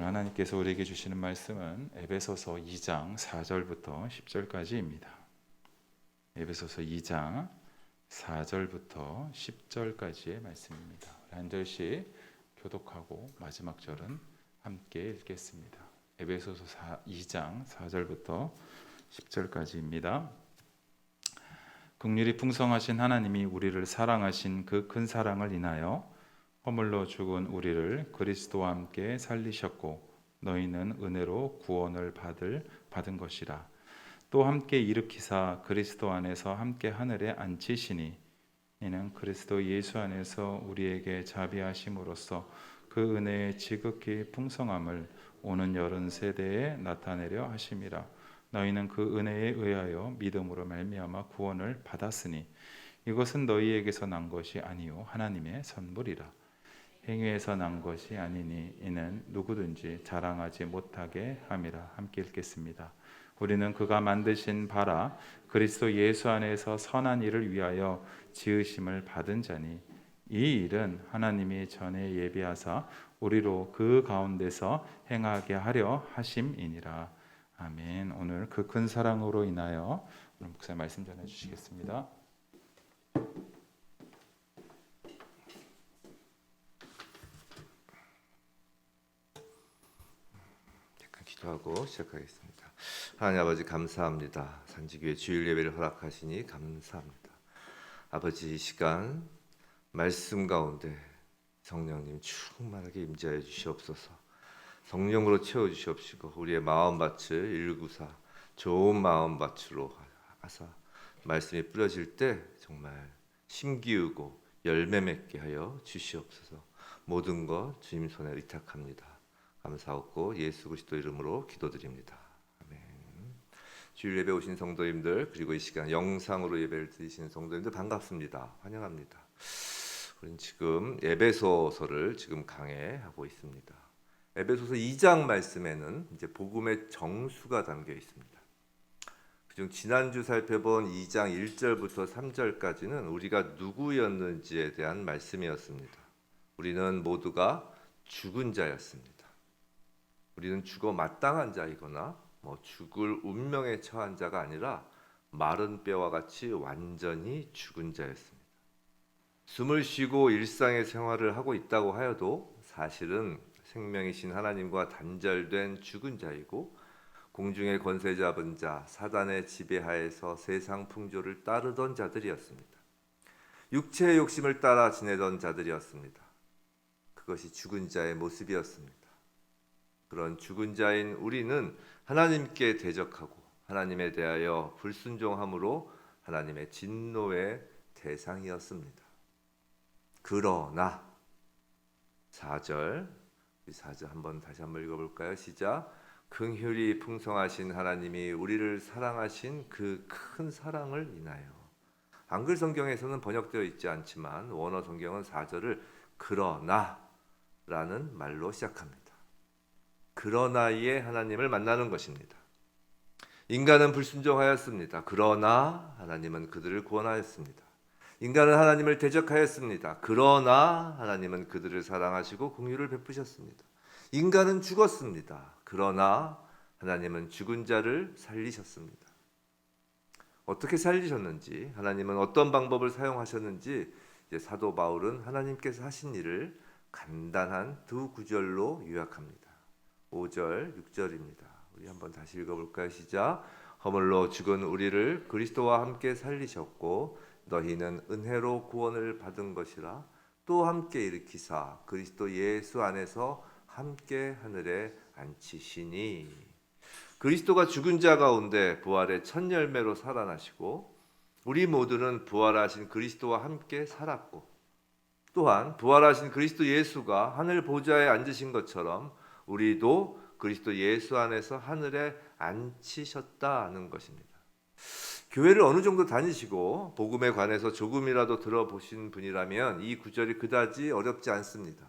하나님께서 우리에게 주시는 말씀은 에베소서 2장 4절부터 10절까지입니다. 에베소서 2장 4절부터 10절까지의 말씀입니다. 한 절씩 교독하고 마지막 절은 함께 읽겠습니다. 에베소서 2장 4절부터 10절까지입니다. 긍휼이 풍성하신 하나님이 우리를 사랑하신 그 큰 사랑을 인하여 허물로 죽은 우리를 그리스도와 함께 살리셨고 너희는 은혜로 구원을 받은 것이라. 또 함께 일으키사 그리스도 안에서 함께 하늘에 앉히시니 이는 그리스도 예수 안에서 우리에게 자비하심으로써 그 은혜의 지극히 풍성함을 오는 여러 세대에 나타내려 하심이라. 너희는 그 은혜에 의하여 믿음으로 말미암아 구원을 받았으니 이것은 너희에게서 난 것이 아니요 하나님의 선물이라. 행위에서 난 것이 아니니 이는 누구든지 자랑하지 못하게 함이라. 함께 읽겠습니다. 우리는 그가 만드신 바라 그리스도 예수 안에서 선한 일을 위하여 지으심을 받은 자니 이 일은 하나님이 전에 예비하사 우리로 그 가운데서 행하게 하려 하심이니라. 아멘. 오늘 그 큰 사랑으로 인하여 오늘 목사님 말씀 전해 주시겠습니다. 기도하고 시작하겠습니다. 하나님 아버지 감사합니다. 산지교회 주일 예배를 허락하시니 감사합니다. 아버지 이 시간 말씀 가운데 성령님 충만하게 임재하여 주시옵소서. 성령으로 채워 주시옵시고 우리의 마음밭을 194 좋은 마음밭으로 하사 말씀이 뿌려질 때 정말 심기우고 열매 맺게 하여 주시옵소서. 모든 것 주님 손에 의탁합니다. 감사하고 예수 그리스도 이름으로 기도드립니다. 아멘. 주일 예배 오신 성도님들 그리고 이 시간 영상으로 예배를 드리시는 성도님들 반갑습니다. 환영합니다. 우리는 지금 에베소서를 지금 강해하고 있습니다. 에베소서 2장 말씀에는 이제 복음의 정수가 담겨 있습니다. 그중 지난주 살펴본 2장 1절부터 3절까지는 우리가 누구였는지에 대한 말씀이었습니다. 우리는 모두가 죽은 자였습니다. 우리는 죽어 마땅한 자이거나 죽을 운명에 처한 자가 아니라 마른 뼈와 같이 완전히 죽은 자였습니다. 숨을 쉬고 일상의 생활을 하고 있다고 하여도 사실은 생명이신 하나님과 단절된 죽은 자이고 공중의 권세 잡은 자, 사단의 지배하에서 세상 풍조를 따르던 자들이었습니다. 육체의 욕심을 따라 지내던 자들이었습니다. 그것이 죽은 자의 모습이었습니다. 그런 죽은 자인 우리는 하나님께 대적하고 하나님에 대하여 불순종함으로 하나님의 진노의 대상이었습니다. 그러나 4절 한번 다시 한번 읽어볼까요? 시작. 긍휼이 풍성하신 하나님이 우리를 사랑하신 그 큰 사랑을 인하여. 한글 성경에서는 번역되어 있지 않지만 원어 성경은 4절을 그러나 라는 말로 시작합니다. 그러나의 하나님을 만나는 것입니다. 인간은 불순종하였습니다. 그러나 하나님은 그들을 구원하였습니다. 인간은 하나님을 대적하였습니다. 그러나 하나님은 그들을 사랑하시고 긍휼을 베푸셨습니다. 인간은 죽었습니다. 그러나 하나님은 죽은 자를 살리셨습니다. 어떻게 살리셨는지, 하나님은 어떤 방법을 사용하셨는지 이제 사도 바울은 하나님께서 하신 일을 간단한 두 구절로 요약합니다. 5절, 6절입니다. 우리 한번 다시 읽어볼까요? 시작. 허물로 죽은 우리를 그리스도와 함께 살리셨고 너희는 은혜로 구원을 받은 것이라. 또 함께 일으키사 그리스도 예수 안에서 함께 하늘에 앉히시니. 그리스도가 죽은 자 가운데 부활의 첫 열매로 살아나시고 우리 모두는 부활하신 그리스도와 함께 살았고 또한 부활하신 그리스도 예수가 하늘 보좌에 앉으신 것처럼 우리도 그리스도 예수 안에서 하늘에 앉히셨다는 것입니다. 교회를 어느 정도 다니시고 복음에 관해서 조금이라도 들어보신 분이라면 이 구절이 그다지 어렵지 않습니다.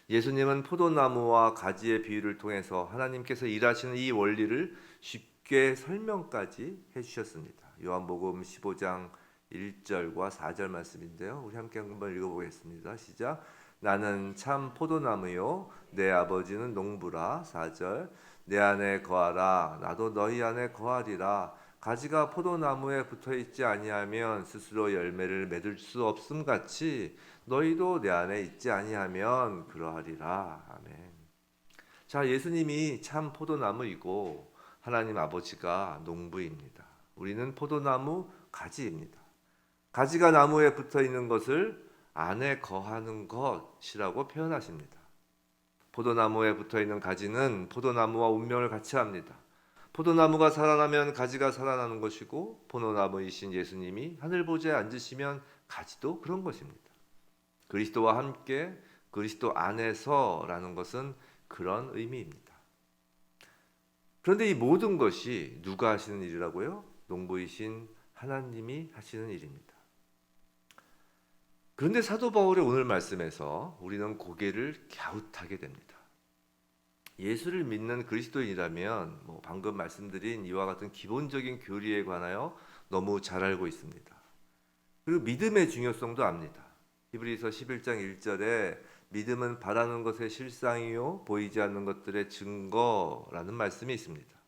예수님은 포도나무와 가지의 비유를 통해서 하나님께서 일하시는 이 원리를 쉽게 설명까지 해주셨습니다. 요한복음 15장 1절과 4절 말씀인데요. 우리 함께 한번 읽어보겠습니다. 시작. 나는 참 포도나무요 내 아버지는 농부라. 4절 내 안에 거하라 나도 너희 안에 거하리라. 가지가 포도나무에 붙어 있지 아니하면 스스로 열매를 맺을 수 없음 같이 너희도 내 안에 있지 아니하면 그러하리라. 아멘. 자, 예수님이 참 포도나무이고 하나님 아버지가 농부입니다. 우리는 포도나무 가지입니다. 가지가 나무에 붙어 있는 것을 안에 거하는 것이라고 표현하십니다. 포도나무에 붙어 있는 가지는 포도나무와 운명을 같이 합니다. 포도나무가 살아나면 가지가 살아나는 것이고 포도나무이신 예수님이 하늘 보좌에 앉으시면 가지도 그런 것입니다. 그리스도와 함께 그리스도 안에서라는 것은 그런 의미입니다. 그런데 이 모든 것이 누가 하시는 일이라고요? 농부이신 하나님이 하시는 일입니다. 그런데 사도 바울의 오늘 말씀에서 우리는 고개를 갸웃하게 됩니다. 예수를 믿는 그리스도인이라면 방금 말씀드린 이와 같은 기본적인 교리에 관하여 너무 잘 알고 있습니다. 그리고 믿음의 중요성도 압니다. 히브리서 11장 1절에 믿음은 바라는 것의 실상이요 보이지 않는 것들의 증거라는 말씀이 있습니다.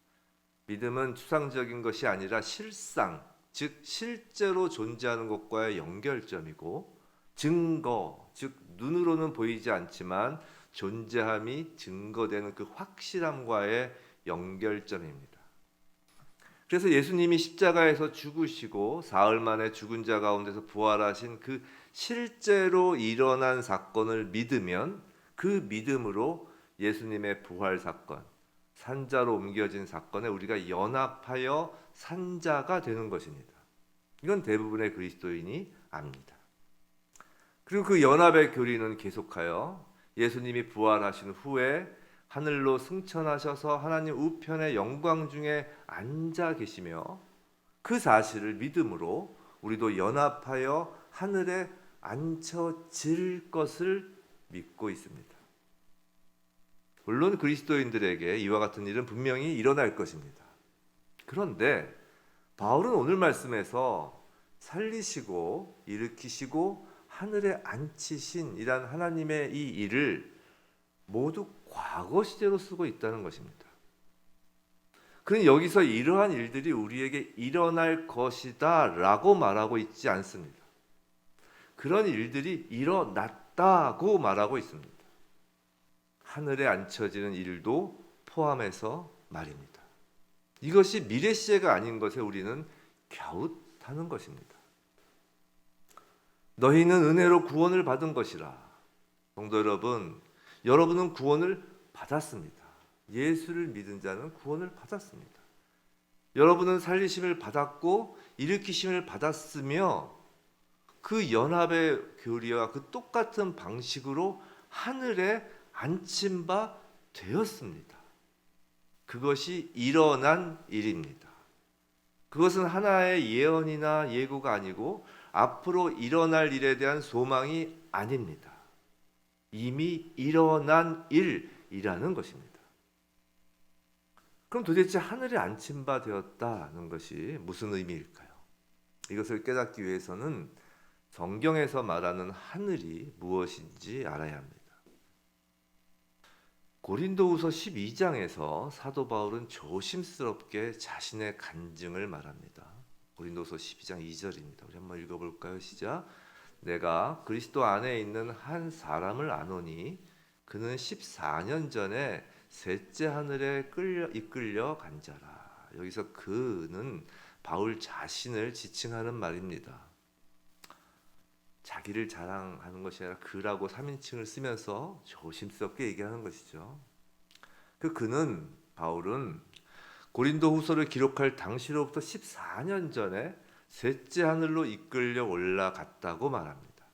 믿음은 추상적인 것이 아니라 실상, 즉 실제로 존재하는 것과의 연결점이고 증거, 즉 눈으로는 보이지 않지만 존재함이 증거되는 그 확실함과의 연결점입니다. 그래서 예수님이 십자가에서 죽으시고 사흘 만에 죽은 자 가운데서 부활하신 그 실제로 일어난 사건을 믿으면 그 믿음으로 예수님의 부활 사건, 산자로 옮겨진 사건에 우리가 연합하여 산자가 되는 것입니다. 이건 대부분의 그리스도인이 압니다. 그리고 그 연합의 교리는 계속하여 예수님이 부활하신 후에 하늘로 승천하셔서 하나님 우편의 영광 중에 앉아 계시며 그 사실을 믿음으로 우리도 연합하여 하늘에 앉혀질 것을 믿고 있습니다. 물론 그리스도인들에게 이와 같은 일은 분명히 일어날 것입니다. 그런데 바울은 오늘 말씀에서 살리시고 일으키시고 하늘에 앉히신 이란 하나님의 이 일을 모두 과거 시제로 쓰고 있다는 것입니다. 그는 여기서 이러한 일들이 우리에게 일어날 것이다 라고 말하고 있지 않습니다. 그런 일들이 일어났다고 말하고 있습니다. 하늘에 앉혀지는 일도 포함해서 말입니다. 이것이 미래 시제가 아닌 것에 우리는 갸웃하는 것입니다. 너희는 은혜로 구원을 받은 것이라. 성도 여러분, 여러분은 구원을 받았습니다. 예수를 믿은 자는 구원을 받았습니다. 여러분은 살리심을 받았고 일으키심을 받았으며 그 연합의 교리와 그 똑같은 방식으로 하늘에 앉힌 바 되었습니다. 그것이 일어난 일입니다. 그것은 하나의 예언이나 예고가 아니고 앞으로 일어날 일에 대한 소망이 아닙니다. 이미 일어난 일이라는 것입니다. 그럼 도대체 하늘에 앉힌 바 되었다는 것이 무슨 의미일까요? 이것을 깨닫기 위해서는 성경에서 말하는 하늘이 무엇인지 알아야 합니다. 고린도후서 12장에서 사도 바울은 조심스럽게 자신의 간증을 말합니다. 고린도서 12장 2절입니다. 우리 한번 읽어볼까요? 시작. 내가 그리스도 안에 있는 한 사람을 아노니 그는 14년 전에 셋째 하늘에 이끌려 간 자라. 여기서 그는 바울 자신을 지칭하는 말입니다. 자기를 자랑하는 것이 아니라 그라고 3인칭을 쓰면서 조심스럽게 얘기하는 것이죠. 그는 바울은 고린도 후서를 기록할 당시로부터 14년 전에 셋째 하늘로 이끌려 올라갔다고 말합니다.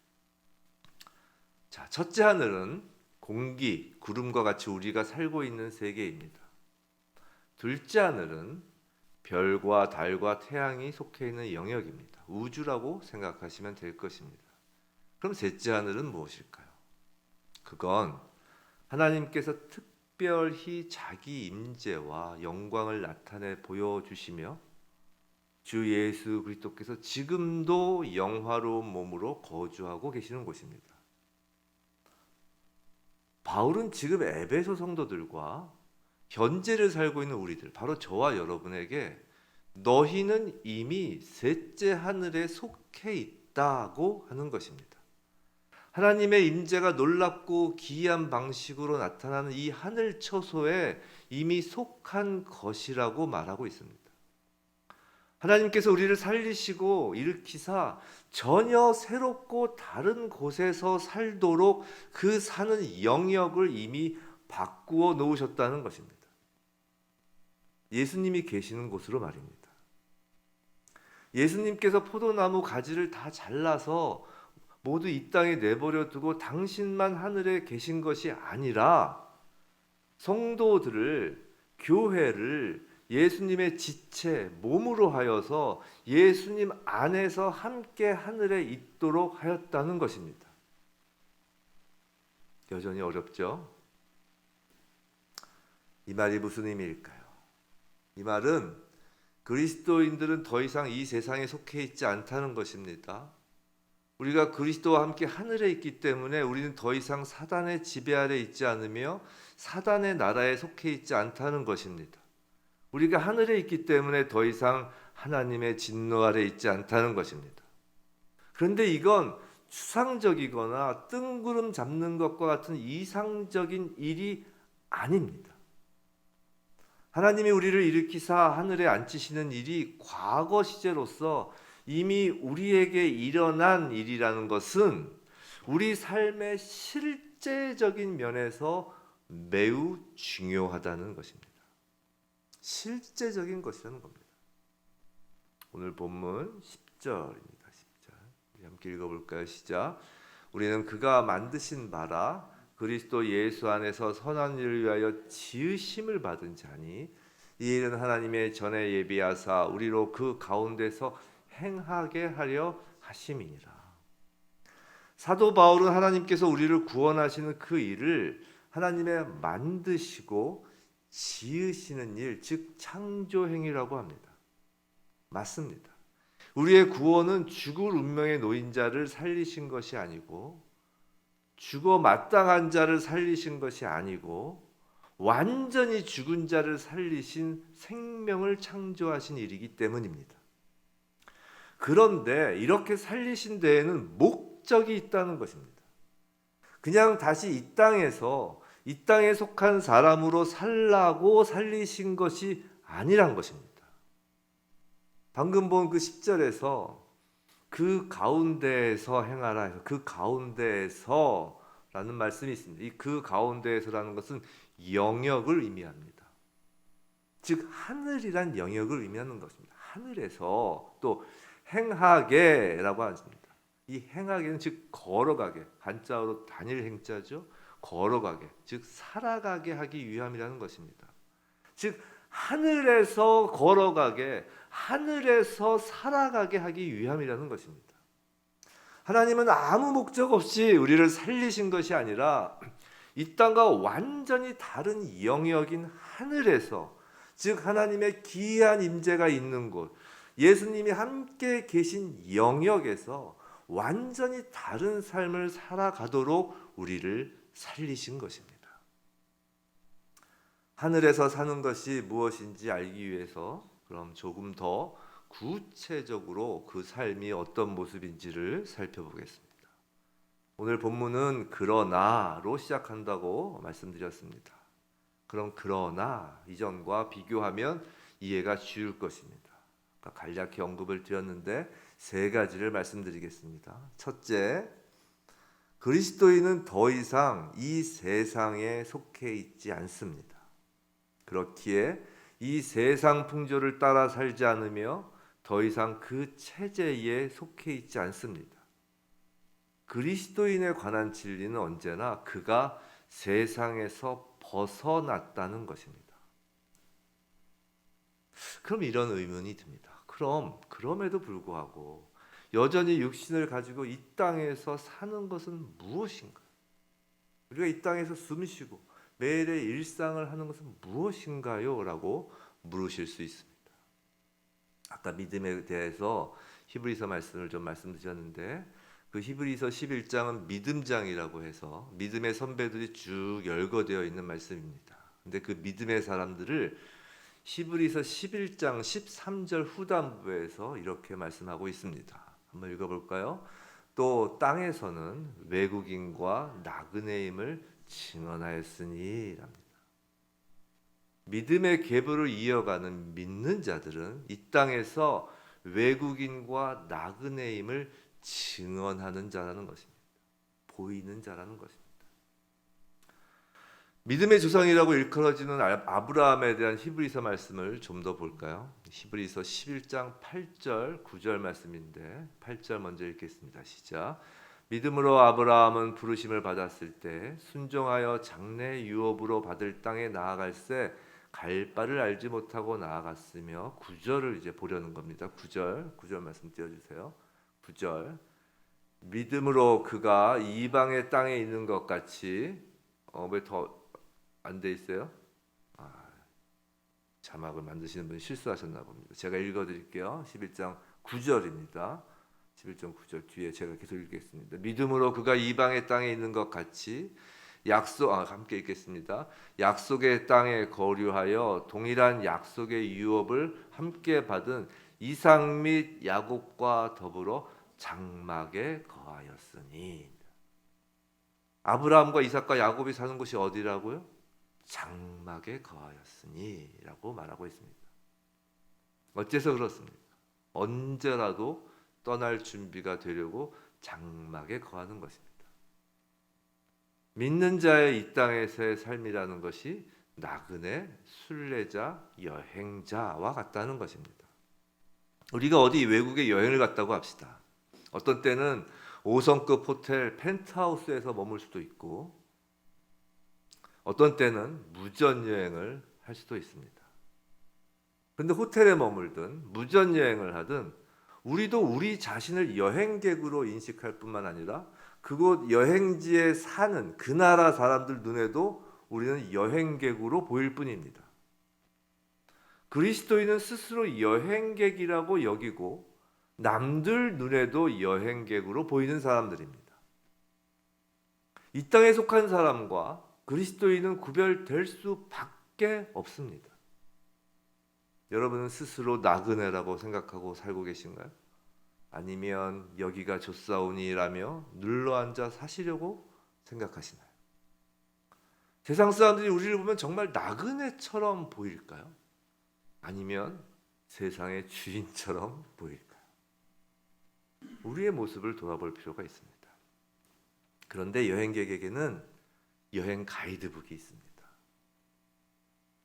자, 첫째 하늘은 공기, 구름과 같이 우리가 살고 있는 세계입니다. 둘째 하늘은 별과 달과 태양이 속해 있는 영역입니다. 우주라고 생각하시면 될 것입니다. 그럼 셋째 하늘은 무엇일까요? 그건 하나님께서 특별히 자기 임재와 영광을 나타내 보여주시며 주 예수 그리스도께서 지금도 영화로운 몸으로 거주하고 계시는 곳입니다. 바울은 지금 에베소 성도들과 현재를 살고 있는 우리들, 바로 저와 여러분에게 너희는 이미 셋째 하늘에 속해 있다고 하는 것입니다. 하나님의 임재가 놀랍고 기이한 방식으로 나타나는 이 하늘 처소에 이미 속한 것이라고 말하고 있습니다. 하나님께서 우리를 살리시고 일으키사 전혀 새롭고 다른 곳에서 살도록 그 사는 영역을 이미 바꾸어 놓으셨다는 것입니다. 예수님이 계시는 곳으로 말입니다. 예수님께서 포도나무 가지를 다 잘라서 모두 이 땅에 내버려 두고 당신만 하늘에 계신 것이 아니라 성도들을, 교회를 예수님의 지체, 몸으로 하여서 예수님 안에서 함께 하늘에 있도록 하였다는 것입니다. 여전히 어렵죠? 이 말이 무슨 의미일까요? 이 말은 그리스도인들은 더 이상 이 세상에 속해 있지 않다는 것입니다. 우리가 그리스도와 함께 하늘에 있기 때문에 우리는 더 이상 사단의 지배 아래 있지 않으며 사단의 나라에 속해 있지 않다는 것입니다. 우리가 하늘에 있기 때문에 더 이상 하나님의 진노 아래 있지 않다는 것입니다. 그런데 이건 추상적이거나 뜬구름 잡는 것과 같은 이상적인 일이 아닙니다. 하나님이 우리를 일으키사 하늘에 앉히시는 일이 과거 시제로서 이미 우리에게 일어난 일이라는 것은 우리 삶의 실제적인 면에서 매우 중요하다는 것입니다. 실제적인 것이라는 겁니다. 오늘 본문 10절입니다. 10절. 우리 함께 읽어볼까요? 시작. 우리는 그가 만드신 바라 그리스도 예수 안에서 선한 일을 위하여 지으심을 받은 자니 이 일은 하나님의 전에 예비하사 우리로 그 가운데서 행하게 하려 하심이니라. 사도 바울은 하나님께서 우리를 구원하시는 그 일을 하나님의 만드시고 지으시는 일, 즉 창조행위라고 합니다. 맞습니다. 우리의 구원은 죽을 운명의 놓인 자를 살리신 것이 아니고 죽어 마땅한 자를 살리신 것이 아니고 완전히 죽은 자를 살리신 생명을 창조하신 일이기 때문입니다. 그런데 이렇게 살리신 데에는 목적이 있다는 것입니다. 그냥 다시 이 땅에 속한 사람으로 살라고 살리신 것이 아니란 것입니다. 방금 본 그 10절에서 그 가운데에서 행하라 해서 그 가운데에서 라는 말씀이 있습니다. 이 그 가운데에서라는 것은 영역을 의미합니다. 즉 하늘이란 영역을 의미하는 것입니다. 하늘에서 또 행하게라고 하십니다. 이 행하게는 즉 걸어가게, 한자어로 단일 행자죠. 걸어가게, 즉 살아가게 하기 위함이라는 것입니다. 즉 하늘에서 걸어가게, 하늘에서 살아가게 하기 위함이라는 것입니다. 하나님은 아무 목적 없이 우리를 살리신 것이 아니라 이 땅과 완전히 다른 영역인 하늘에서, 즉 하나님의 기이한 임재가 있는 곳, 예수님이 함께 계신 영역에서 완전히 다른 삶을 살아가도록 우리를 살리신 것입니다. 하늘에서 사는 것이 무엇인지 알기 위해서 그럼 조금 더 구체적으로 그 삶이 어떤 모습인지를 살펴보겠습니다. 오늘 본문은 그러나로 시작한다고 말씀드렸습니다. 그럼 그러나 이전과 비교하면 이해가 쉬울 것입니다. 아까 간략히 언급을 드렸는데 세 가지를 말씀드리겠습니다. 첫째, 그리스도인은 더 이상 이 세상에 속해 있지 않습니다. 그렇기에 이 세상 풍조를 따라 살지 않으며 더 이상 그 체제에 속해 있지 않습니다. 그리스도인에 관한 진리는 언제나 그가 세상에서 벗어났다는 것입니다. 그럼 이런 의문이 듭니다. 그럼에도 불구하고 여전히 육신을 가지고 이 땅에서 사는 것은 무엇인가? 우리가 이 땅에서 숨쉬고 매일의 일상을 하는 것은 무엇인가요? 라고 물으실 수 있습니다. 아까 믿음에 대해서 히브리서 말씀을 좀 말씀드렸는데 그 히브리서 11장은 믿음장이라고 해서 믿음의 선배들이 쭉 열거되어 있는 말씀입니다. 근데 그 믿음의 사람들을 히브리서 11장 13절 후반부에서 이렇게 말씀하고 있습니다. 한번 읽어볼까요? 또 땅에서는 외국인과 나그네임을 증언하였으니 랍니다. 믿음의 계보를 이어가는 믿는 자들은 이 땅에서 외국인과 나그네임을 증언하는 자라는 것입니다. 보이는 자라는 것입니다. 믿음의 조상이라고 일컬어지는 아브라함에 대한 히브리서 말씀을 좀 더 볼까요? 히브리서 11장 8절 9절 말씀인데 8절 먼저 읽겠습니다. 시작. 믿음으로 아브라함은 부르심을 받았을 때 순종하여 장래 유업으로 받을 땅에 나아갈새 갈 바를 알지 못하고 나아갔으며 9절을 이제 보려는 겁니다. 9절 말씀 띄워주세요. 9절 믿음으로 그가 이방의 땅에 있는 것 같이 왜 더 안 돼 있어요? 자막을 만드시는 분이 실수하셨나 봅니다. 제가 읽어드릴게요. 11장 9절입니다. 11장 9절 뒤에 제가 계속 읽겠습니다. 믿음으로 그가 이방의 땅에 있는 것 같이 함께 읽겠습니다. 약속의 땅에 거류하여 동일한 약속의 유업을 함께 받은 이삭 및 야곱과 더불어 장막에 거하였으니. 아브라함과 이삭과 야곱이 사는 곳이 어디라고요? 장막에 거하였으니 라고 말하고 있습니다. 어째서 그렇습니까? 언제라도 떠날 준비가 되려고 장막에 거하는 것입니다. 믿는 자의 이 땅에서의 삶이라는 것이 나그네, 순례자, 여행자와 같다는 것입니다. 우리가 어디 외국에 여행을 갔다고 합시다. 어떤 때는 5성급 호텔 펜트하우스에서 머물 수도 있고 어떤 때는 무전여행을 할 수도 있습니다. 그런데 호텔에 머물든 무전여행을 하든 우리도 우리 자신을 여행객으로 인식할 뿐만 아니라 그곳 여행지에 사는 그 나라 사람들 눈에도 우리는 여행객으로 보일 뿐입니다. 그리스도인은 스스로 여행객이라고 여기고 남들 눈에도 여행객으로 보이는 사람들입니다. 이 땅에 속한 사람과 그리스도인은 구별될 수밖에 없습니다. 여러분은 스스로 나그네라고 생각하고 살고 계신가요? 아니면 여기가 좋사오니라며 눌러앉아 사시려고 생각하시나요? 세상 사람들이 우리를 보면 정말 나그네처럼 보일까요? 아니면 세상의 주인처럼 보일까요? 우리의 모습을 돌아볼 필요가 있습니다. 그런데 여행객에게는 여행 가이드북이 있습니다.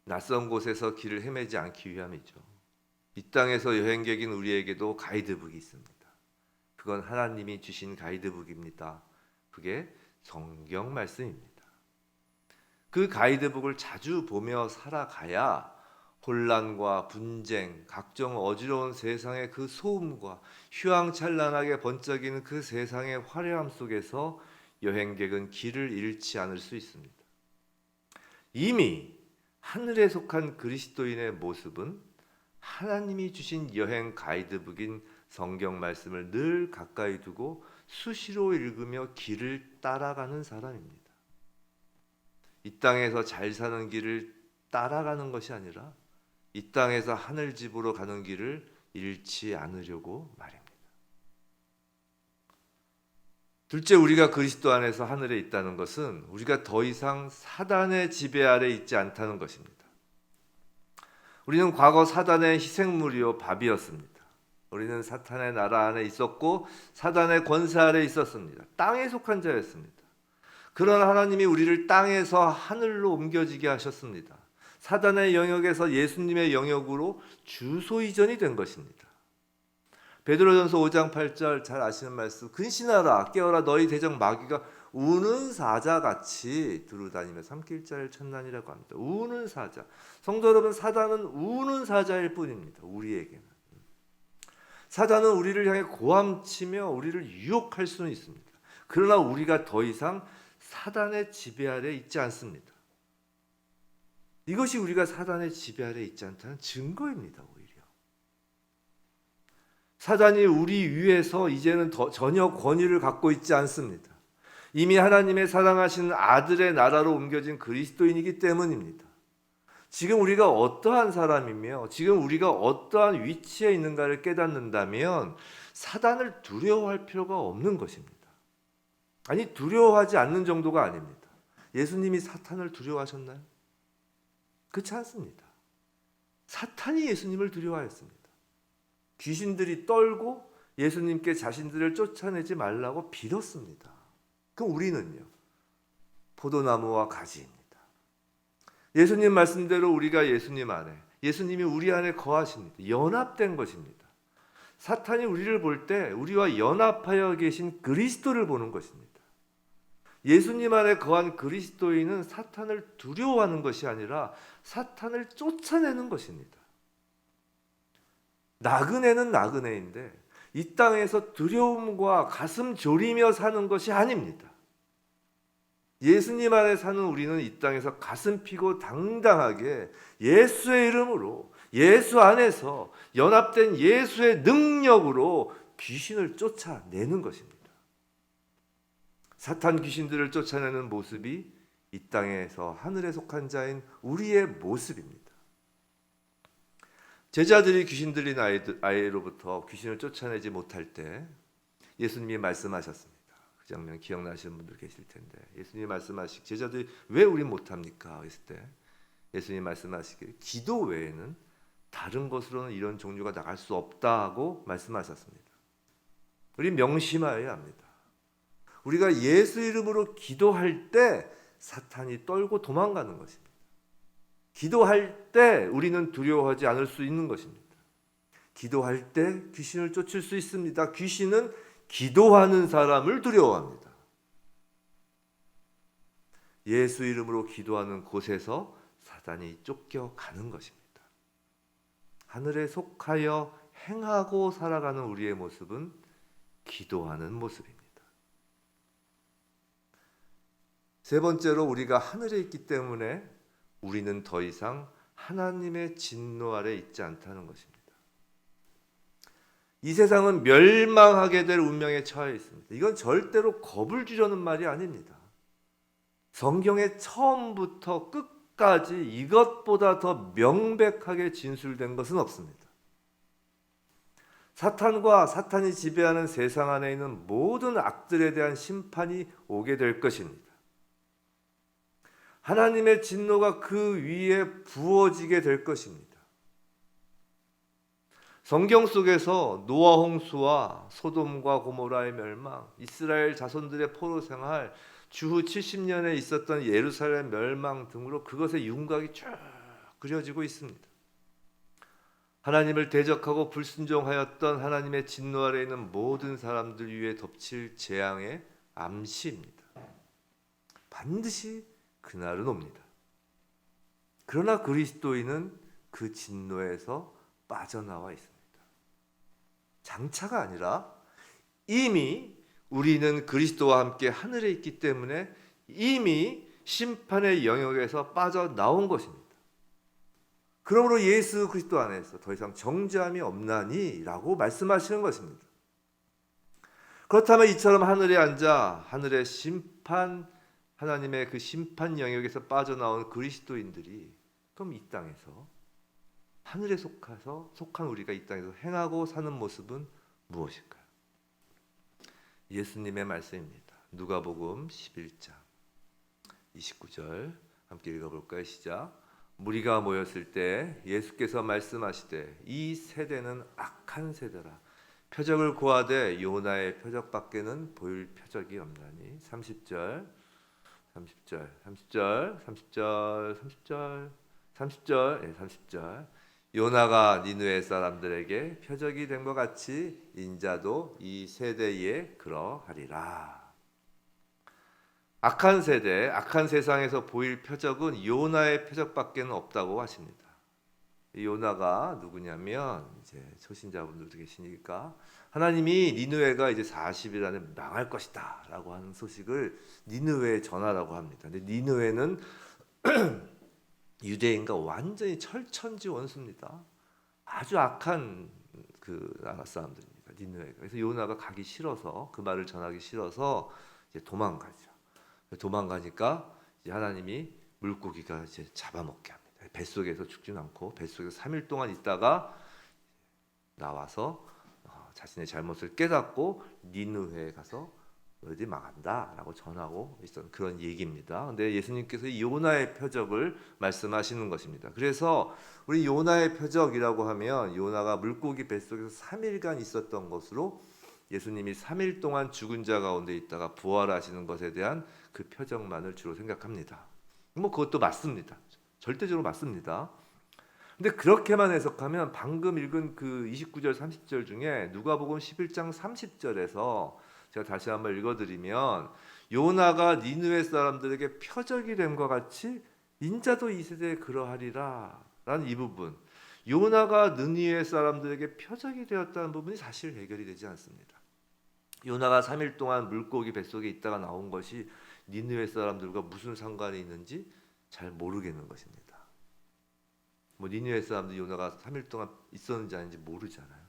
낯선 곳에서 길을 헤매지 않기 위함이죠. 이 땅에서 여행객인 우리에게도 가이드북이 있습니다. 그건 하나님이 주신 가이드북입니다. 그게 성경 말씀입니다. 그 가이드북을 자주 보며 살아가야 혼란과 분쟁, 각종 어지러운 세상의 그 소음과 휘황찬란하게 번쩍이는 그 세상의 화려함 속에서 여행객은 길을 잃지 않을 수 있습니다. 이미 하늘에 속한 그리스도인의 모습은 하나님이 주신 여행 가이드북인 성경 말씀을 늘 가까이 두고 수시로 읽으며 길을 따라가는 사람입니다. 이 땅에서 잘 사는 길을 따라가는 것이 아니라 이 땅에서 하늘집으로 가는 길을 잃지 않으려고 말입니다. 둘째, 우리가 그리스도 안에서 하늘에 있다는 것은 우리가 더 이상 사단의 지배 아래 있지 않다는 것입니다. 우리는 과거 사단의 희생물이요 밥이었습니다. 우리는 사탄의 나라 안에 있었고 사단의 권세 아래 있었습니다. 땅에 속한 자였습니다. 그러나 하나님이 우리를 땅에서 하늘로 옮겨지게 하셨습니다. 사단의 영역에서 예수님의 영역으로 주소 이전이 된 것입니다. 베드로전서 5장 8절 잘 아시는 말씀, 근신하라 깨어라 너희 대적 마귀가 우는 사자같이 두루다니며 삼킬자를 찾나니라고 합니다. 우는 사자. 성도 여러분, 사단은 우는 사자일 뿐입니다. 우리에게는. 사단은 우리를 향해 고함치며 우리를 유혹할 수는 있습니다. 그러나 우리가 더 이상 사단의 지배 아래 있지 않습니다. 이것이 우리가 사단의 지배 아래 있지 않다는 증거입니다. 오히려 사단이 우리 위에서 이제는 전혀 권위를 갖고 있지 않습니다. 이미 하나님의 사랑하시는 아들의 나라로 옮겨진 그리스도인이기 때문입니다. 지금 우리가 어떠한 사람이며 지금 우리가 어떠한 위치에 있는가를 깨닫는다면 사단을 두려워할 필요가 없는 것입니다. 아니, 두려워하지 않는 정도가 아닙니다. 예수님이 사탄을 두려워하셨나요? 그렇지 않습니다. 사탄이 예수님을 두려워하였습니다. 귀신들이 떨고 예수님께 자신들을 쫓아내지 말라고 빌었습니다. 그럼 우리는요? 포도나무와 가지입니다. 예수님 말씀대로 우리가 예수님 안에, 예수님이 우리 안에 거하십니다. 연합된 것입니다. 사탄이 우리를 볼 때 우리와 연합하여 계신 그리스도를 보는 것입니다. 예수님 안에 거한 그리스도인은 사탄을 두려워하는 것이 아니라 사탄을 쫓아내는 것입니다. 나그네는 나그네인데 이 땅에서 두려움과 가슴 졸이며 사는 것이 아닙니다. 예수님 안에 사는 우리는 이 땅에서 가슴 피고 당당하게 예수의 이름으로, 예수 안에서 연합된 예수의 능력으로 귀신을 쫓아내는 것입니다. 사탄 귀신들을 쫓아내는 모습이 이 땅에서 하늘에 속한 자인 우리의 모습입니다. 제자들이 귀신 들린 아이로부터 귀신을 쫓아내지 못할 때 예수님이 말씀하셨습니다. 그 장면 기억나시는 분들 계실 텐데, 예수님이 말씀하시기, 제자들이 왜 우린 못합니까? 했을 때 예수님이 말씀하시기를 기도 외에는 다른 것으로는 이런 종류가 나갈 수 없다고 말씀하셨습니다. 우리 명심하여야 합니다. 우리가 예수 이름으로 기도할 때 사탄이 떨고 도망가는 것입니다. 기도할 때 우리는 두려워하지 않을 수 있는 것입니다. 기도할 때 귀신을 쫓을 수 있습니다. 귀신은 기도하는 사람을 두려워합니다. 예수 이름으로 기도하는 곳에서 사단이 쫓겨가는 것입니다. 하늘에 속하여 행하고 살아가는 우리의 모습은 기도하는 모습입니다. 세 번째로, 우리가 하늘에 있기 때문에 우리는 더 이상 하나님의 진노 아래 있지 않다는 것입니다. 이 세상은 멸망하게 될 운명에 처해 있습니다. 이건 절대로 겁을 주려는 말이 아닙니다. 성경의 처음부터 끝까지 이것보다 더 명백하게 진술된 것은 없습니다. 사탄과 사탄이 지배하는 세상 안에 있는 모든 악들에 대한 심판이 오게 될 것입니다. 하나님의 진노가 그 위에 부어지게 될 것입니다. 성경 속에서 노아 홍수와 소돔과 고모라의 멸망, 이스라엘 자손들의 포로 생활, 주후 70년에 있었던 예루살렘 멸망 등으로 그것의 윤곽이 쭉 그려지고 있습니다. 하나님을 대적하고 불순종하였던 하나님의 진노 아래 있는 모든 사람들 위에 덮칠 재앙의 암시입니다. 반드시 그날은 옵니다. 그러나 그리스도인은 그 진노에서 빠져나와 있습니다. 장차가 아니라 이미 우리는 그리스도와 함께 하늘에 있기 때문에 이미 심판의 영역에서 빠져나온 것입니다. 그러므로 예수 그리스도 안에서 더 이상 정죄함이 없나니 라고 말씀하시는 것입니다. 그렇다면 이처럼 하늘에 앉아 하늘의 심판, 하나님의 그 심판 영역에서 빠져나온 그리스도인들이 그럼 이 땅에서 하늘에 속한 우리가 이 땅에서 행하고 사는 모습은 무엇일까요? 예수님의 말씀입니다. 누가복음 11장 29절 함께 읽어볼까요? 시작. 무리가 모였을 때 예수께서 말씀하시되 이 세대는 악한 세대라. 표적을 고하되 요나의 표적밖에는 보일 표적이 없나니. 30절 요나가 니느웨 사람들에게 표적이 된 것 같이 인자도 이 세대에 그러하리라. 악한 세대, 악한 세상에서 보일 표적은 요나의 표적밖에는 없다고 하십니다. 이 요나가 누구냐면 이제 초신자분들도 계시니까 하나님이 니느웨가 이제 40일 안에 망할 것이다라고 하는 소식을 니느웨에 전하라고 합니다. 근데 니느웨는 유대인과 완전히 철천지 원수입니다. 아주 악한 그 나라 사람들입니다. 니느웨가. 그래서 요나가 가기 싫어서, 그 말을 전하기 싫어서 이제 도망가죠. 도망가니까 이제 하나님이 물고기가 이제 잡아먹게 합니다. 뱃속에서 죽진 않고 뱃속에서 3일 동안 있다가 나와서 자신의 잘못을 깨닫고 니느웨에 가서 너희들이 망한다라고 전하고 있던 그런 얘기입니다. 근데 예수님께서 이 요나의 표적을 말씀하시는 것입니다. 그래서 우리 요나의 표적이라고 하면 요나가 물고기 뱃속에서 3일간 있었던 것으로 예수님이 3일 동안 죽은 자 가운데 있다가 부활하시는 것에 대한 그 표적만을 주로 생각합니다. 뭐 그것도 맞습니다. 절대적으로 맞습니다. 근데 그렇게만 해석하면 방금 읽은 그 29절 30절 중에 누가복음 11장 30절에서 제가 다시 한번 읽어드리면 요나가 니느웨 사람들에게 표적이 됨과 같이 인자도 이 세대에 그러하리라 라는 이 부분, 요나가 느니웨 사람들에게 표적이 되었다는 부분이 사실 해결이 되지 않습니다. 요나가 3일 동안 물고기 뱃속에 있다가 나온 것이 니느웨 사람들과 무슨 상관이 있는지 잘 모르겠는 것입니다. 뭐 니느웨 사람들 요나가 3일 동안 있었는지 아닌지 모르잖아요.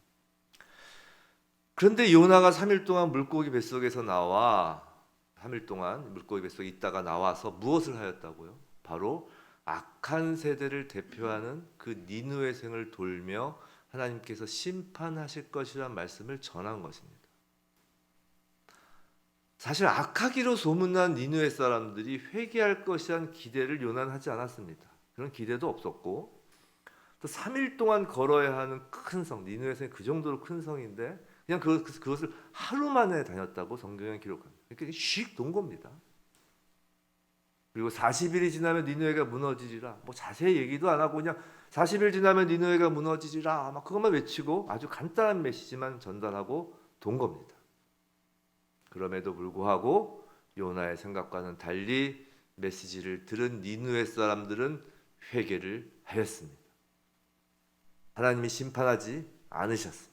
그런데 요나가 3일 동안 물고기 뱃속에서 나와 3일 동안 물고기 뱃속에 있다가 나와서 무엇을 하였다고요? 바로 악한 세대를 대표하는 그 니느웨 생을 돌며 하나님께서 심판하실 것이라는 말씀을 전한 것입니다. 사실 악하기로 소문난 니느웨 사람들이 회개할 것이라는 기대를 요나는 하지 않았습니다. 그런 기대도 없었고 또 3일 동안 걸어야 하는 큰 성, 니느웨 성이 그 정도로 큰 성인데 그냥 그것을 하루 만에 다녔다고 성경에 기록합니다. 그러니까 씩 돈 겁니다. 그리고 40일이 지나면 니느웨가 무너지리라. 뭐 자세히 얘기도 안 하고 그냥 40일 지나면 니느웨가 무너지리라. 막 그것만 외치고 아주 간단한 메시지만 전달하고 돈 겁니다. 그럼에도 불구하고 요나의 생각과는 달리 메시지를 들은 니느웨 사람들은 회개를 하였습니다. 하나님이 심판하지 않으셨습니다.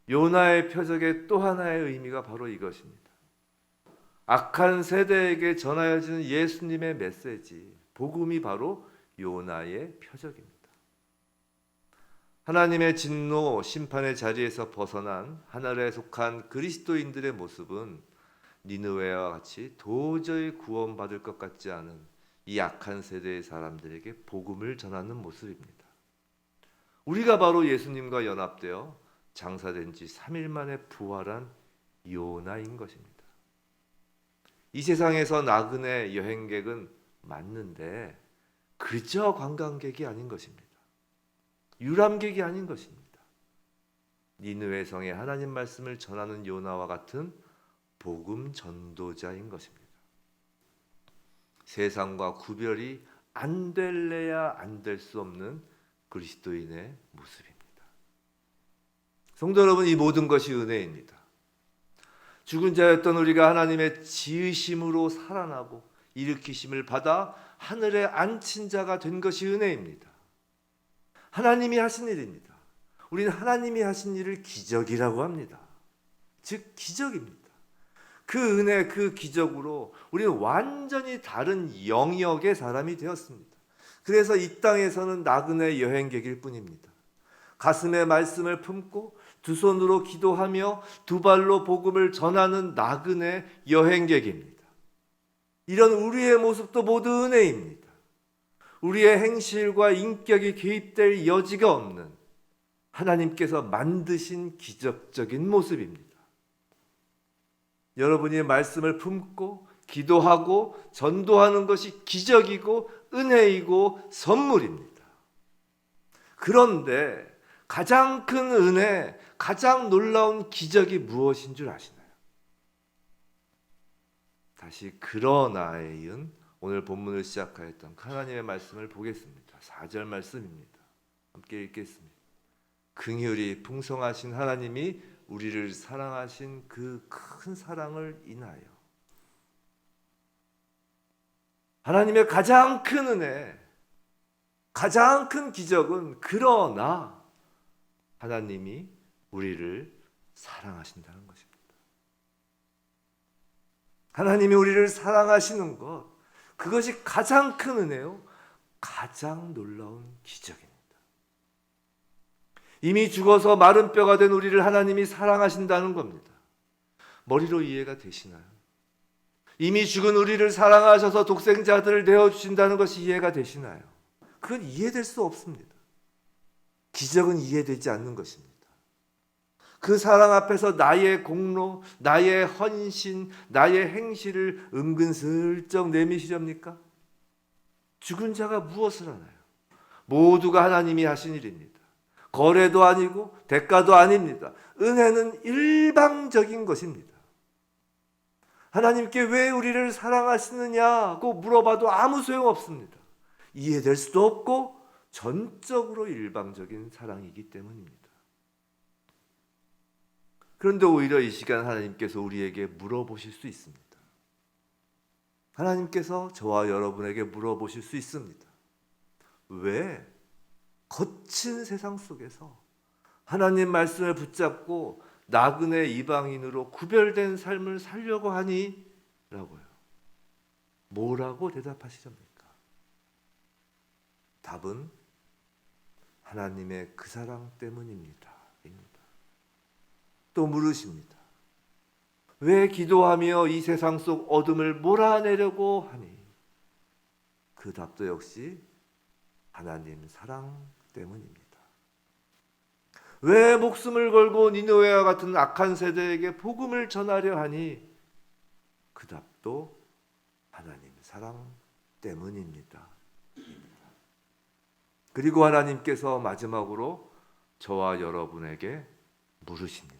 요나의 표적의 또 하나의 의미가 바로 이것입니다. 악한 세대에게 전하여지는 예수님의 메시지, 복음이 바로 요나의 표적입니다. 하나님의 진노, 심판의 자리에서 벗어난 하늘에 속한 그리스도인들의 모습은 니느웨와 같이 도저히 구원받을 것 같지 않은 이 악한 세대의 사람들에게 복음을 전하는 모습입니다. 우리가 바로 예수님과 연합되어 장사된 지 3일 만에 부활한 요나인 것입니다. 이 세상에서 나그네 여행객은 맞는데 그저 관광객이 아닌 것입니다. 유람객이 아닌 것입니다. 니느웨 성에 하나님 말씀을 전하는 요나와 같은 복음 전도자인 것입니다. 세상과 구별이 안 될래야 안 될 수 없는 그리스도인의 모습입니다. 성도 여러분, 이 모든 것이 은혜입니다. 죽은 자였던 우리가 하나님의 지으심으로 살아나고 일으키심을 받아 하늘에 앉힌 자가 된 것이 은혜입니다. 하나님이 하신 일입니다. 우리는 하나님이 하신 일을 기적이라고 합니다. 즉 기적입니다. 그 은혜, 그 기적으로 우리는 완전히 다른 영역의 사람이 되었습니다. 그래서 이 땅에서는 나그네 여행객일 뿐입니다. 가슴에 말씀을 품고 두 손으로 기도하며 두 발로 복음을 전하는 나그네 여행객입니다. 이런 우리의 모습도 모두 은혜입니다. 우리의 행실과 인격이 개입될 여지가 없는 하나님께서 만드신 기적적인 모습입니다. 여러분이 말씀을 품고 기도하고 전도하는 것이 기적이고 은혜이고 선물입니다. 그런데 가장 큰 은혜, 가장 놀라운 기적이 무엇인 줄 아시나요? 다시 그러나에 이은 오늘 본문을 시작하였던 하나님의 말씀을 보겠습니다. 4절 말씀입니다. 함께 읽겠습니다. 긍휼이 풍성하신 하나님이 우리를 사랑하신 그 큰 사랑을 인하여. 하나님의 가장 큰 은혜, 가장 큰 기적은 그러나 하나님이 우리를 사랑하신다는 것입니다. 하나님이 우리를 사랑하시는 것, 그것이 가장 큰 은혜요, 가장 놀라운 기적입니다. 이미 죽어서 마른 뼈가 된 우리를 하나님이 사랑하신다는 겁니다. 머리로 이해가 되시나요? 이미 죽은 우리를 사랑하셔서 독생자들을 내어주신다는 것이 이해가 되시나요? 그건 이해될 수 없습니다. 기적은 이해되지 않는 것입니다. 그 사랑 앞에서 나의 공로, 나의 헌신, 나의 행실을 은근슬쩍 내미시렵니까? 죽은 자가 무엇을 하나요? 모두가 하나님이 하신 일입니다. 거래도 아니고 대가도 아닙니다. 은혜는 일방적인 것입니다. 하나님께 왜 우리를 사랑하시느냐고 물어봐도 아무 소용없습니다. 이해될 수도 없고 전적으로 일방적인 사랑이기 때문입니다. 그런데 오히려 이 시간 하나님께서 우리에게 물어보실 수 있습니다. 하나님께서 저와 여러분에게 물어보실 수 있습니다. 왜 거친 세상 속에서 하나님 말씀을 붙잡고 나그네 이방인으로 구별된 삶을 살려고 하니? 라고요. 뭐라고 대답하시렵니까? 답은 하나님의 그 사랑 때문입니다. 또 물으십니다. 왜 기도하며 이 세상 속 어둠을 몰아내려고 하니? 그 답도 역시 하나님 사랑 때문입니다. 왜 목숨을 걸고 니느웨와 같은 악한 세대에게 복음을 전하려 하니? 그 답도 하나님 사랑 때문입니다. 그리고 하나님께서 마지막으로 저와 여러분에게 물으십니다.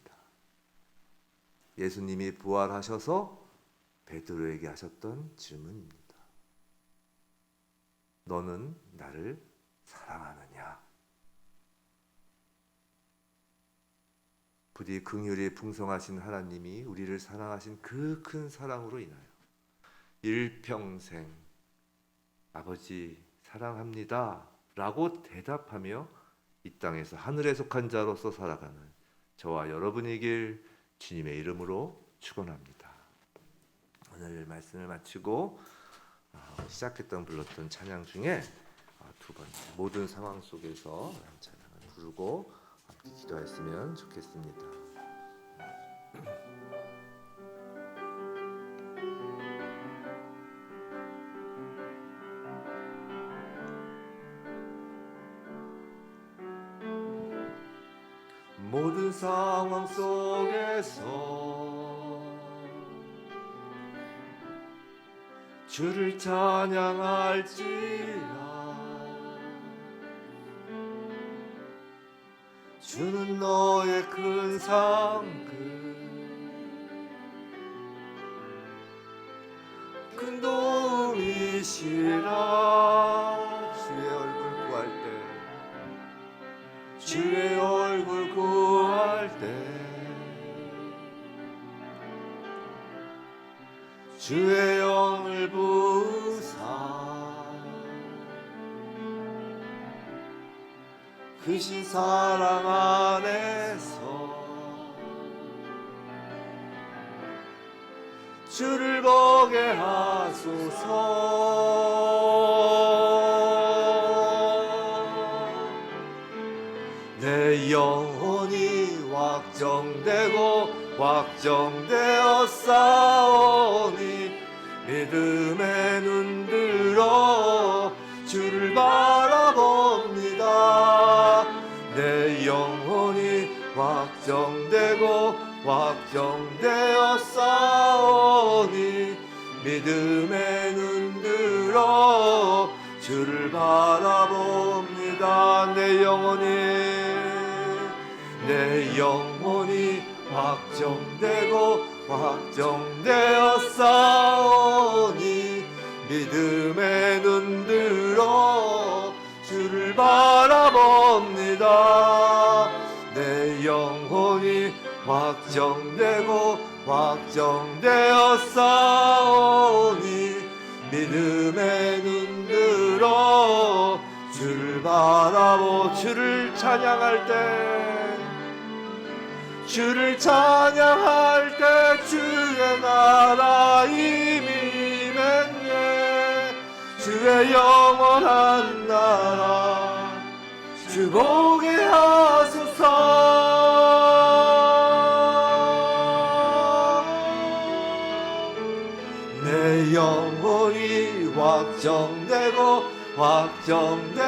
예수님이 부활하셔서 베드로에게 하셨던 질문입니다. 너는 나를 사랑하느냐? 부디 긍휼이 풍성하신 하나님이 우리를 사랑하신 그 큰 사랑으로 인하여 일평생 아버지 사랑합니다 라고 대답하며 이 땅에서 하늘에 속한 자로서 살아가는 저와 여러분이길 주님의 이름으로 축원합니다. 오늘 말씀을 마치고 시작했던 불렀던 찬양 중에 두 번째 모든 상황 속에서 찬양을 부르고 함께 기도했으면 좋겠습니다. 모든 상황 속에서 주를 찬양할지라. 주는 너의 큰 상급 큰 도움이시라. 주의 얼굴 구할 때 주의 얼굴 구할 때 주의 영을 부사 크신 사랑 안에서 주를 보게 하소서. 내 영혼이 확정되어 싸우니 믿음에 눈들어 주를 바라봅니다. 내 영혼이 확정되어 싸우니 믿음에 눈들어 주를 바라봅니다. 내 영혼이 확정되어 싸우니 믿음에 눈들어 주를 바라봅니다. 내 영혼이 확정되어 싸우니 믿음에 눈들어 주를 바라보. 주를 찬양할 때 주의 나라 이미 임했네. 주의 영원한 나라 주 보게 하소서. 내 영혼이 확정되고 확정되었사오니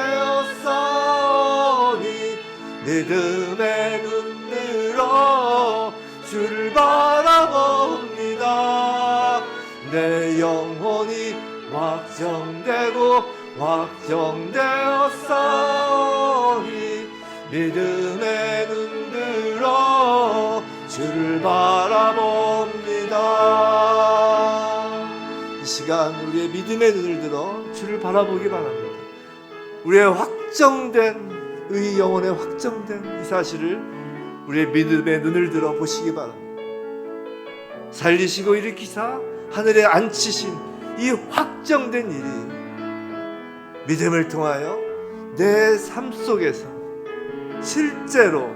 믿음의 눈 들어 주를 바라봅니다. 내 영혼이 확정되고 확정되었사오니 믿음의 눈 들어 주를 바라봅니다. 이 시간 우리의 믿음의 눈을 들어 주를 바라보기 바랍니다. 우리의 확정된 의 영혼에 확정된 이 사실을 우리의 믿음의 눈을 들어 보시기 바랍니다. 살리시고 일으키사 하늘에 앉히신 이 확정된 일이 믿음을 통하여 내 삶 속에서 실제로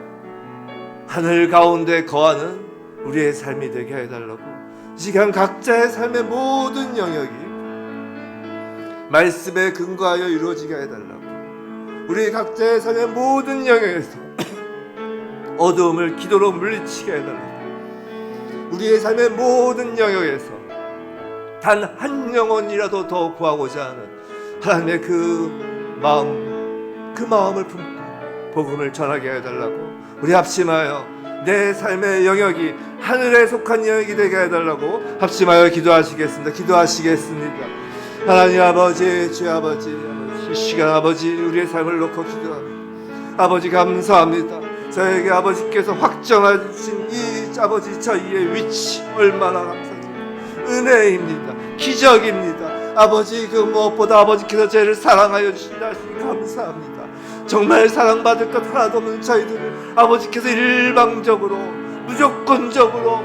하늘 가운데 거하는 우리의 삶이 되게 해달라고, 이 시간 각자의 삶의 모든 영역이 말씀에 근거하여 이루어지게 해달라고, 우리 각자의 삶의 모든 영역에서 어두움을 기도로 물리치게 해달라고, 우리의 삶의 모든 영역에서 단 한 영혼이라도 더 구하고자 하는 하나님의 그 마음을 품고 복음을 전하게 해달라고, 우리 합심하여 내 삶의 영역이 하늘에 속한 영역이 되게 해달라고 합심하여 기도하시겠습니다. 하나님 아버지, 주 아버지, 이 시간 아버지 우리의 삶을 놓고 기도합니다. 아버지 감사합니다. 저에게 아버지께서 확정하신 이 아버지 저희의 위치 얼마나 감사합니다. 은혜입니다. 기적입니다. 아버지 그 무엇보다 아버지께서 저희를 사랑하여 주신다 하시니 감사합니다. 정말 사랑받을 것 하나도 없는 저희들을 아버지께서 일방적으로 무조건적으로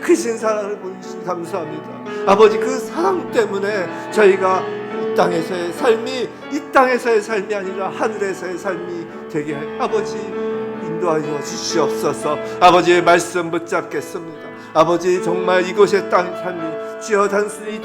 크신 사랑을 보내주시니 감사합니다. 아버지 그 사랑 때문에 저희가 이 땅에서의 삶이 아니라 하늘에서의 삶이 되게 아버지 인도하여 주시옵소서. 아버지의 말씀 붙잡겠습니다. 아버지 정말 이곳의 땅 삶이 주여 단순히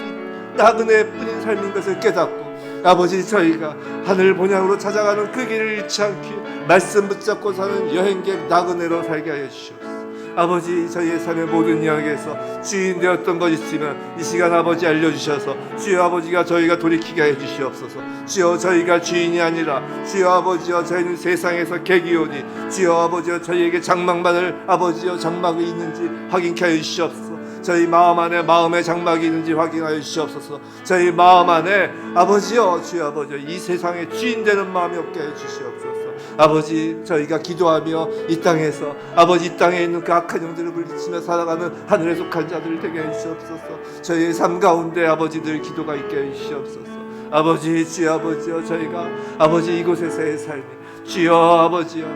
나그네뿐인 삶인 것을 깨닫고 아버지 저희가 하늘 본향으로 찾아가는 그 길을 잃지 않게 말씀 붙잡고 사는 여행객 나그네로 살게 하여 주시옵소서. 아버지 저희의 삶의 모든 영역에서 주인 되었던 것 있으면 이 시간 아버지 알려주셔서 주여 아버지가 저희가 돌이키게 해 주시옵소서. 주여 저희가 주인이 아니라 주여 아버지여 저희는 세상에서 객이오니 주여 아버지여 저희에게 장막만을 아버지여 장막이 있는지 확인케 하여 주시옵소서. 저희 마음 안에 마음의 장막이 있는지 확인하여 주시옵소서. 저희 마음 안에 아버지여 주여 아버지여 이 세상의 주인 되는 마음이 없게 해 주시옵소서. 아버지 저희가 기도하며 이 땅에서 아버지 이 땅에 있는 그 악한 영들을 물리치며 살아가는 하늘에 속한 자들 되게 해 주시옵소서. 저희의 삶 가운데 아버지들 기도가 있게 해 주시옵소서. 아버지 주여 아버지여 저희가 아버지 이곳에서의 삶이 주여 아버지여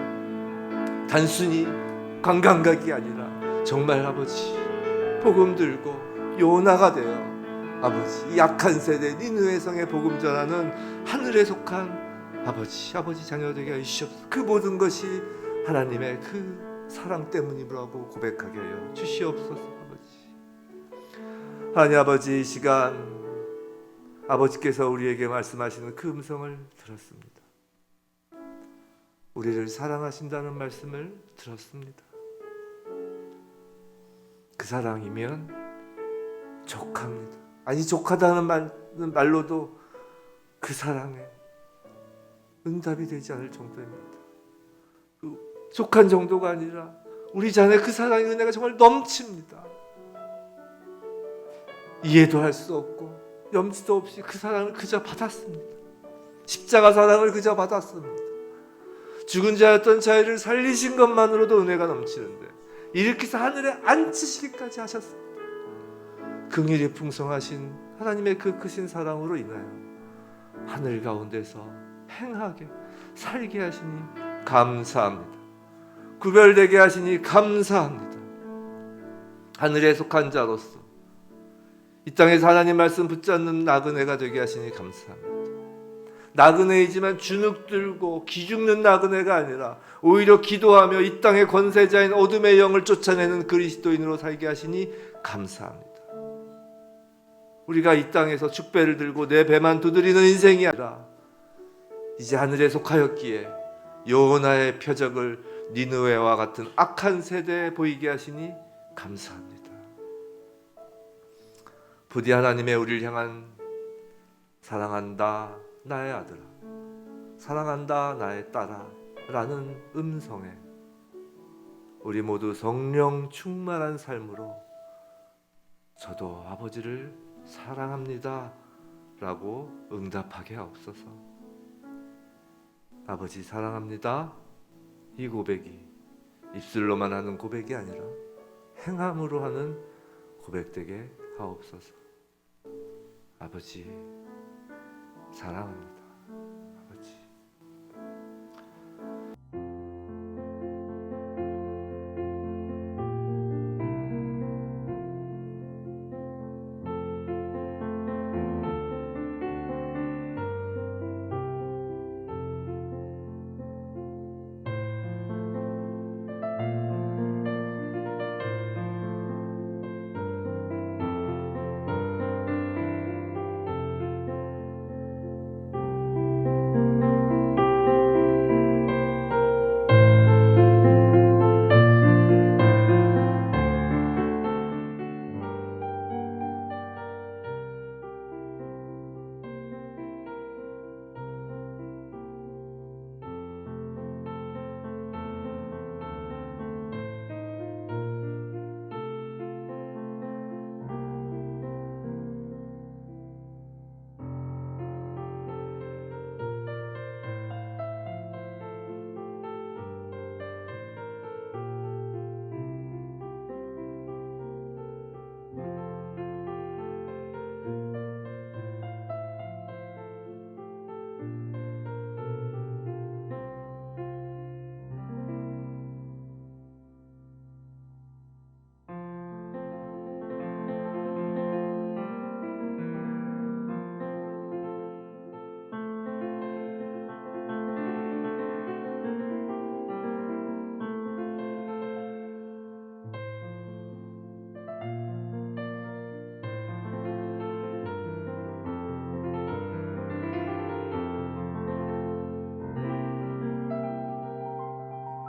단순히 관광객이 아니라 정말 아버지 복음 들고 요나가 되어 아버지 이 약한 세대 니느웨 성에 복음 전하는 하늘에 속한 아버지 자녀 되게 하시옵소서. 그 모든 것이 하나님의 그 사랑 때문이라고 고백하게 하여 주시옵소서. 하나님 아버지 이 시간 아버지께서 우리에게 말씀하시는 그 음성을 들었습니다. 우리를 사랑하신다는 말씀을 들었습니다. 그 사랑이면 족합니다. 아니 족하다는 말로도 그 사랑에 응답이 되지 않을 정도입니다. 그 족한 정도가 아니라 우리 자녀 그 사랑의 은혜가 정말 넘칩니다. 이해도 할 수 없고 염치도 없이 그 사랑을 그저 받았습니다. 십자가 사랑을 그저 받았습니다. 죽은 자였던 저희를 살리신 것만으로도 은혜가 넘치는데 일으키사 하늘에 앉히시기까지 하셨습니다. 긍휼이 풍성하신 하나님의 그 크신 사랑으로 인하여 하늘 가운데서 행하게 살게 하시니 감사합니다. 구별되게 하시니 감사합니다. 하늘에 속한 자로서 이 땅에서 하나님 말씀 붙잡는 나그네가 되게 하시니 감사합니다. 나그네이지만 주눅 들고 기죽는 나그네가 아니라 오히려 기도하며 이 땅의 권세자인 어둠의 영을 쫓아내는 그리스도인으로 살게 하시니 감사합니다. 우리가 이 땅에서 축배를 들고 내 배만 두드리는 인생이 아니라 이제 하늘에 속하였기에 요나의 표적을 니느웨와 같은 악한 세대에 보이게 하시니 감사합니다. 부디 하나님의 우리를 향한 사랑한다 나의 아들아, 사랑한다 나의 딸아 라는 음성에 우리 모두 성령 충만한 삶으로 저도 아버지를 사랑합니다 라고 응답하게 하옵소서. 아버지 사랑합니다, 이 고백이 입술로만 하는 고백이 아니라 행함으로 하는 고백되게 하옵소서. 아버지 사랑합니다.